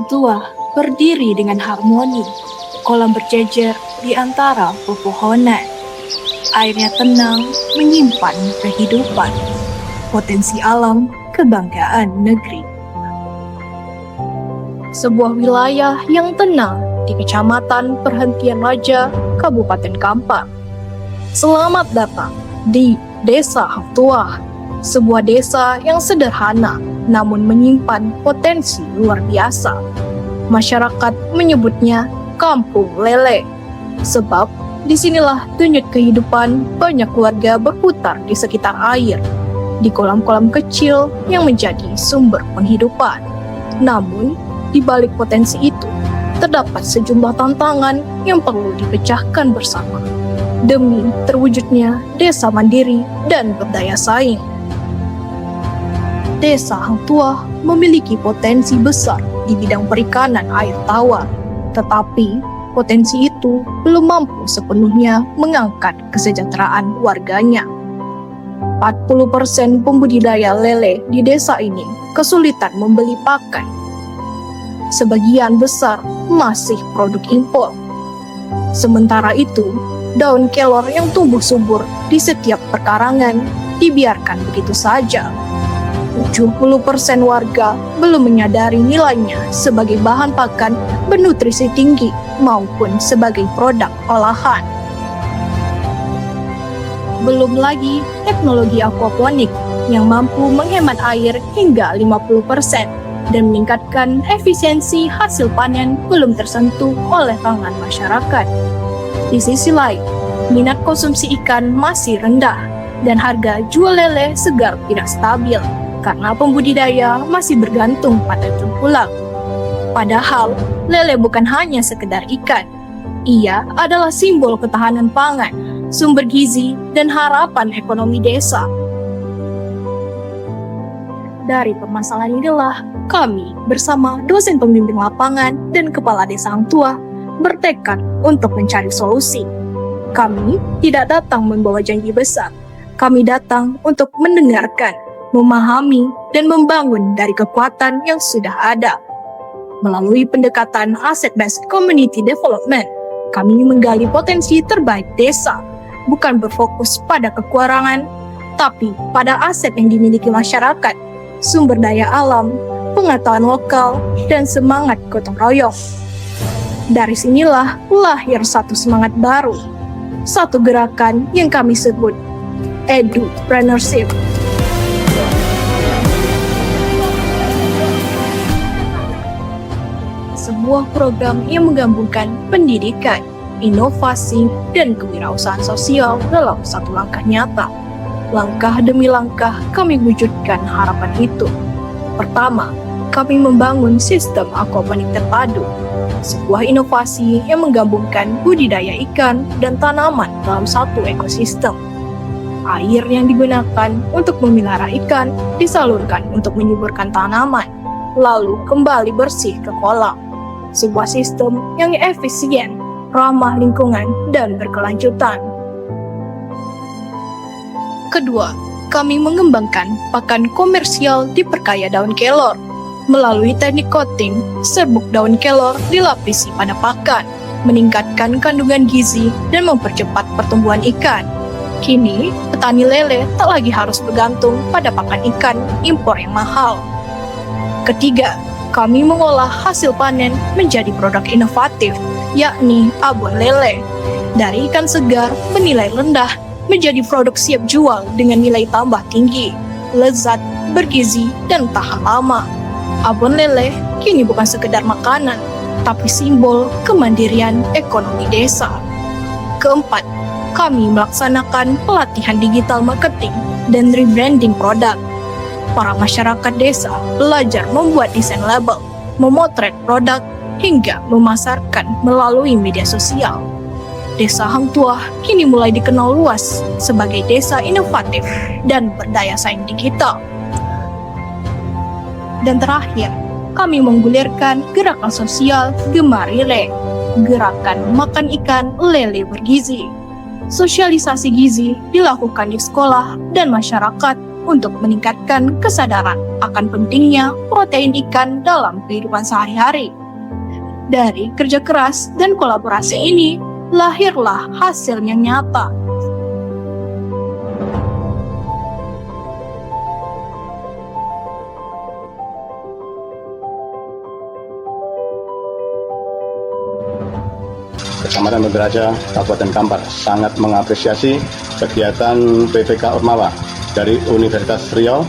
Hang Tuah berdiri dengan harmoni, kolam berjejer di antara pepohonan. Airnya tenang, menyimpan kehidupan, potensi alam, kebanggaan negeri. Sebuah wilayah yang tenang di Kecamatan Perhentian Raja, Kabupaten Kampar. Selamat datang di Desa Hang Tuah, sebuah desa yang sederhana namun menyimpan potensi luar biasa. Masyarakat menyebutnya Kampung Lele, sebab disinilah denyut kehidupan banyak keluarga berputar di sekitar air, di kolam-kolam kecil yang menjadi sumber penghidupan. Namun, di balik potensi itu, terdapat sejumlah tantangan yang perlu dipecahkan bersama demi terwujudnya desa mandiri dan berdaya saing. Desa Hang Tuah memiliki potensi besar di bidang perikanan air tawar, tetapi potensi itu belum mampu sepenuhnya mengangkat kesejahteraan warganya. 40% pembudidaya lele di desa ini kesulitan membeli pakan. Sebagian besar masih produk impor. Sementara itu, daun kelor yang tumbuh subur di setiap perkarangan dibiarkan begitu saja. 70% warga belum menyadari nilainya sebagai bahan pakan bernutrisi tinggi maupun sebagai produk olahan. Belum lagi teknologi aquaponik yang mampu menghemat air hingga 50% dan meningkatkan efisiensi hasil panen belum tersentuh oleh tangan masyarakat. Di sisi lain, minat konsumsi ikan masih rendah dan harga jual lele segar tidak stabil karena pembudidaya masih bergantung pada tengkulak. Padahal, lele bukan hanya sekedar ikan. Ia adalah simbol ketahanan pangan, sumber gizi, dan harapan ekonomi desa. Dari permasalahan inilah, kami bersama dosen pembimbing lapangan dan kepala desa Hang Tuah bertekad untuk mencari solusi. Kami tidak datang membawa janji besar. Kami datang untuk mendengarkan, memahami, dan membangun dari kekuatan yang sudah ada. Melalui pendekatan asset-based community development, kami menggali potensi terbaik desa, bukan berfokus pada kekurangan, tapi pada aset yang dimiliki masyarakat, sumber daya alam, pengetahuan lokal, dan semangat gotong royong. Dari sinilah lahir satu semangat baru, satu gerakan yang kami sebut Edupreneurship. Sebuah program yang menggabungkan pendidikan, inovasi, dan kewirausahaan sosial dalam satu langkah nyata. Langkah demi langkah kami wujudkan harapan itu. Pertama, kami membangun sistem aquaponik terpadu, sebuah inovasi yang menggabungkan budidaya ikan dan tanaman dalam satu ekosistem. Air yang digunakan untuk memelihara ikan disalurkan untuk menyuburkan tanaman, lalu kembali bersih ke kolam. Sebuah sistem yang efisien, ramah lingkungan, dan berkelanjutan. Kedua, kami mengembangkan pakan komersial diperkaya daun kelor. Melalui teknik coating, serbuk daun kelor dilapisi pada pakan, meningkatkan kandungan gizi dan mempercepat pertumbuhan ikan. Kini, petani lele tak lagi harus bergantung pada pakan ikan impor yang mahal. Ketiga, kami mengolah hasil panen menjadi produk inovatif, yakni abon lele. Dari ikan segar bernilai rendah menjadi produk siap jual dengan nilai tambah tinggi, lezat, bergizi, dan tahan lama. Abon lele kini bukan sekedar makanan, tapi simbol kemandirian ekonomi desa. Keempat, kami melaksanakan pelatihan digital marketing dan rebranding produk. Para masyarakat desa belajar membuat desain label, memotret produk, hingga memasarkan melalui media sosial. Desa Hang Tuah kini mulai dikenal luas sebagai desa inovatif dan berdaya saing digital. Dan terakhir, kami menggulirkan gerakan sosial Gemar Lele, gerakan makan ikan lele bergizi. Sosialisasi gizi dilakukan di sekolah dan masyarakat untuk meningkatkan kesadaran akan pentingnya protein ikan dalam kehidupan sehari-hari. Dari kerja keras dan kolaborasi ini, lahirlah hasil yang nyata. Kecamatan Mediraja, Kabupaten Kampar sangat mengapresiasi kegiatan PPK Ormawa dari Universitas Riau.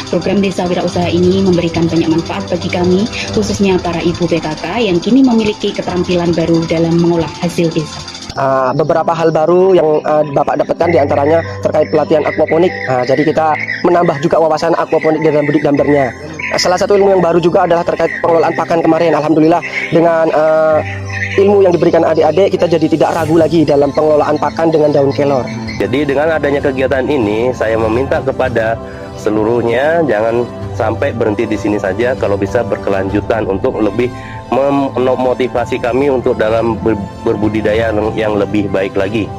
Program Desa Wirausaha ini memberikan banyak manfaat bagi kami, khususnya para ibu PKK yang kini memiliki keterampilan baru dalam mengolah hasil desa. Beberapa hal baru yang Bapak dapatkan diantaranya terkait pelatihan aquaponik. Jadi kita menambah juga wawasan aquaponik dalam bedik gambarnya. Salah satu ilmu yang baru juga adalah terkait pengelolaan pakan kemarin. Alhamdulillah dengan ilmu yang diberikan adik-adik, kita jadi tidak ragu lagi dalam pengelolaan pakan dengan daun kelor. Jadi dengan adanya kegiatan ini, saya meminta kepada seluruhnya jangan sampai berhenti di sini saja, kalau bisa berkelanjutan untuk lebih memotivasi kami untuk dalam berbudidaya yang lebih baik lagi.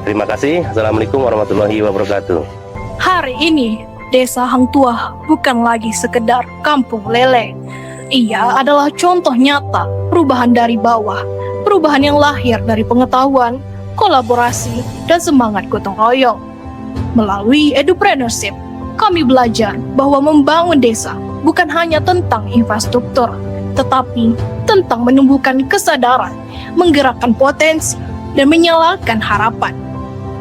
Terima kasih. Assalamualaikum warahmatullahi wabarakatuh. Hari ini, Desa Hang Tuah bukan lagi sekedar kampung lele. Ia adalah contoh nyata perubahan dari bawah, perubahan yang lahir dari pengetahuan, kolaborasi, dan semangat gotong royong. Melalui edupreneurship, kami belajar bahwa membangun desa bukan hanya tentang infrastruktur, tetapi tentang menumbuhkan kesadaran, menggerakkan potensi, dan menyalakan harapan.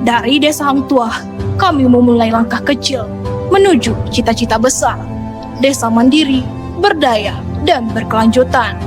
Dari Desa Hang Tuah, kami memulai langkah kecil menuju cita-cita besar, desa mandiri, berdaya, dan berkelanjutan.